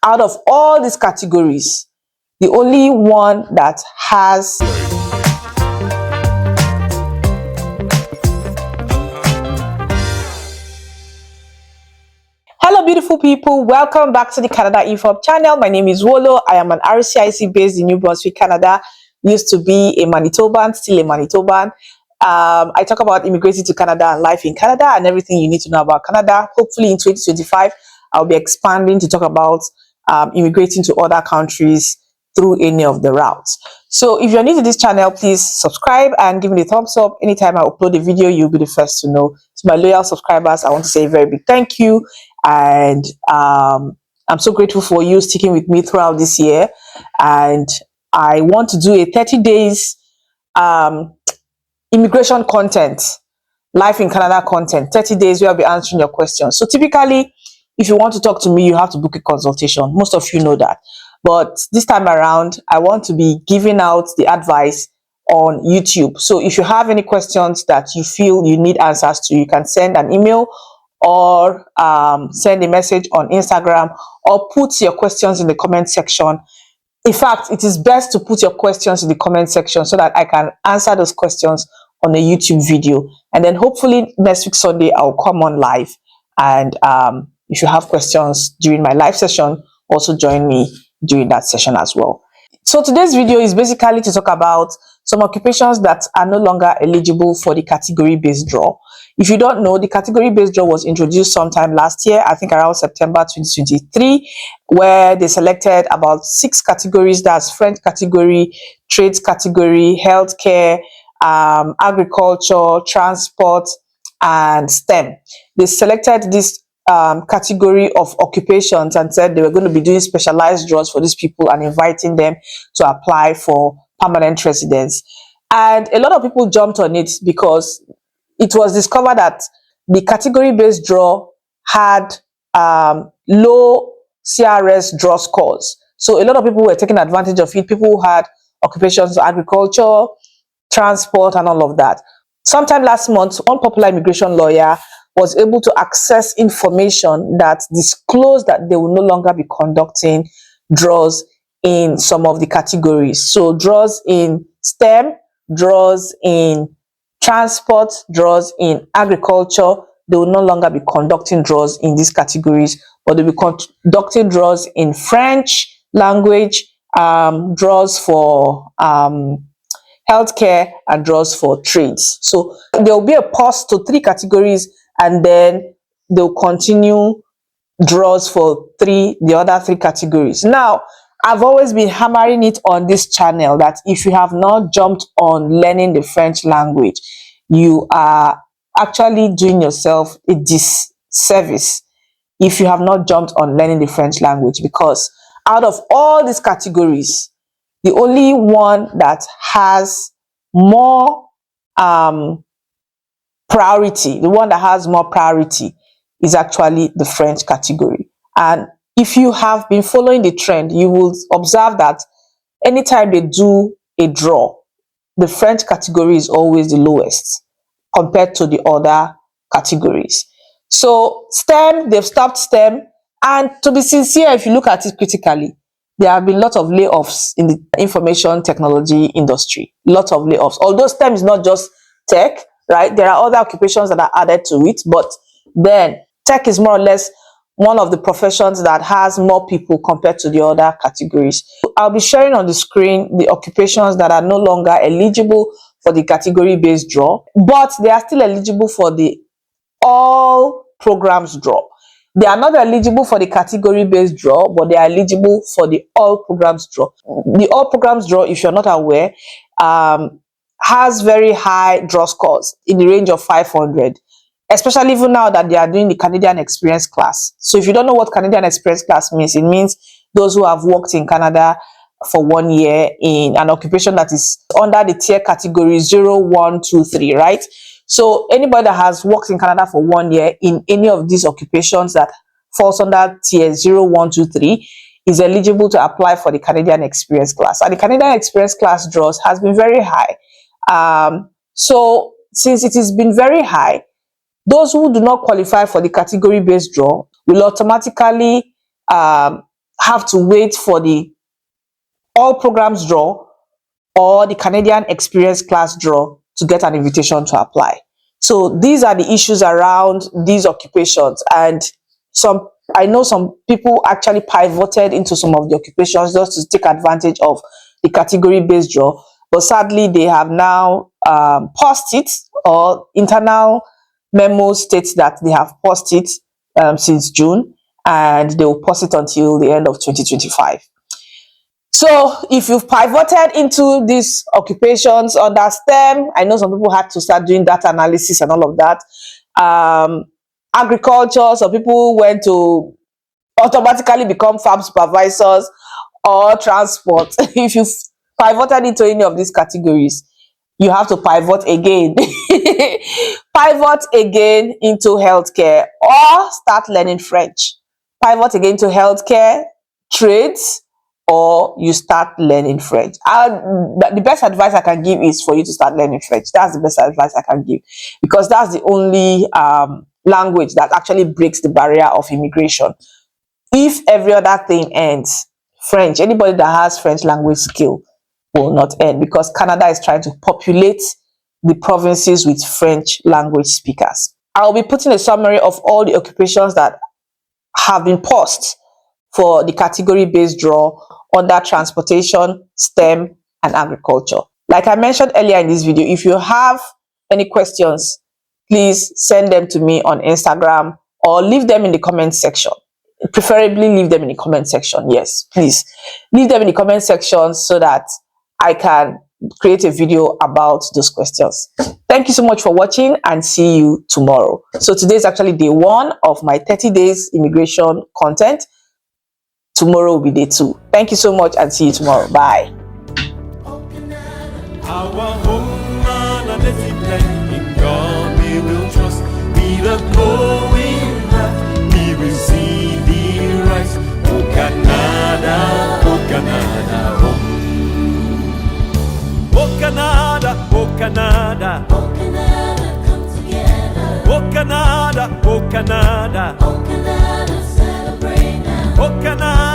Out of all these categories, the only one that has Hello beautiful people, welcome back to the Canada Info channel. My name is Wolo. I am an RCIC based in New Brunswick, Canada. Used to be a Manitoban, still a Manitoban. I talk about immigrating to Canada and life in Canada and everything you need to know about Canada. Hopefully in 2025, I'll be expanding to talk about immigrating to other countries through any of the routes. So if you're new to this channel, please subscribe and give me a thumbs up. Anytime I upload a video, you'll be the first to know. To my loyal subscribers, I want to say a very big thank you. And I'm so grateful for you sticking with me throughout this year. And I want to do a 30 days immigration content, life in Canada content, 30 days where I'll be answering your questions. So typically, if you want to talk to me, you have to book a consultation. Most of you know that. But this time around, I want to be giving out the advice on YouTube. So if you have any questions that you feel you need answers to, you can send an email or send a message on Instagram or put your questions in the comment section. In fact, it is best to put your questions in the comment section so that I can answer those questions on a YouTube video. And then hopefully next week Sunday, I'll come on live. And if you have questions during my live session, also join me during that session as well. So today's video is basically to talk about some occupations that are no longer eligible for the category-based draw. If you don't know, the category-based draw was introduced sometime last year, I think around September 2023, where they selected about 6 categories. That's French category, trades category, healthcare, agriculture, transport, and STEM. They selected this category of occupations and said they were going to be doing specialized draws for these people and inviting them to apply for permanent residence. And a lot of people jumped on it because it was discovered that the category-based draw had low CRS draw scores. So a lot of people were taking advantage of it. People who had occupations, agriculture, transport, and all of that. Sometime last month, one popular immigration lawyer was able to access information that disclosed that they will no longer be conducting draws in some of the categories. So draws in STEM, draws in transport, draws in agriculture, they will no longer be conducting draws in these categories, but they'll be conducting draws in French language, draws for healthcare, and draws for trades. So there will be a pause to 3 categories, and then they'll continue draws for the other 3 categories. Now, I've always been hammering it on this channel that if you have not jumped on learning the French language, you are actually doing yourself a disservice if you have not jumped on learning the French language, because out of all these categories, the only one that has more priority, the one that has more priority is actually the French category. And if you have been following the trend, you will observe that anytime they do a draw, the French category is always the lowest compared to the other categories. So STEM, they've stopped STEM. And to be sincere, if you look at it critically, there have been lots of layoffs in the information technology industry. Lots of layoffs. Although STEM is not just tech, right? There are other occupations that are added to it, but then tech is more or less one of the professions that has more people compared to the other categories. I'll be sharing on the screen the occupations that are no longer eligible for the category-based draw, but they are still eligible for the all programs draw. They are not eligible for the category-based draw, but they are eligible for the all programs draw. The all programs draw, if you're not aware, has very high draw scores in the range of 500. Especially even now that they are doing the Canadian Experience class. So if you don't know what Canadian Experience class means, it means those who have worked in Canada for 1 year in an occupation that is under the tier category 0, 1, 2, 3, right? So anybody that has worked in Canada for 1 year in any of these occupations that falls under tier 0, 1, 2, 3 is eligible to apply for the Canadian Experience class. And the Canadian Experience class draws has been very high. So since it has been very high, those who do not qualify for the category-based draw will automatically have to wait for the all programs draw or the Canadian experience class draw to get an invitation to apply. So these are the issues around these occupations, and I know some people actually pivoted into some of the occupations just to take advantage of the category-based draw, but sadly they have now paused it, or internal memo states that they have paused it since June, and they will pause it until the end of 2025. So if you've pivoted into these occupations under STEM, I know some people had to start doing data analysis and all of that. Agriculture, some people went to automatically become farm supervisors, or transport. If you've pivoted into any of these categories, you have to pivot again. Pivot again into healthcare, or start learning French. Pivot again to healthcare, trades, or you start learning French. The best advice I can give is for you to start learning French. That's the best advice I can give, because that's the only language that actually breaks the barrier of immigration. If every other thing ends, French, anybody that has French language skill will not end, because Canada is trying to populate the provinces with French language speakers. I'll be putting a summary of all the occupations that have been paused for the category-based draw under transportation, STEM, and agriculture. Like I mentioned earlier in this video, if you have any questions, please send them to me on Instagram, or leave them in the comment section. Preferably leave them in the comment section. Yes, please leave them in the comment section so that I can create a video about those questions. Thank you so much for watching, and see you tomorrow. So today is actually day 1 of my 30 days immigration content. Tomorrow will be day 2. Thank you so much, and see you tomorrow. Bye. Our home on a desert land, in God we will trust. We the going back, we will see the rise. Oh Canada, home. Oh Canada, oh Canada. Oh Canada, come together. Oh Canada, oh Canada. Oh Canada, celebrate now. Oh Canada.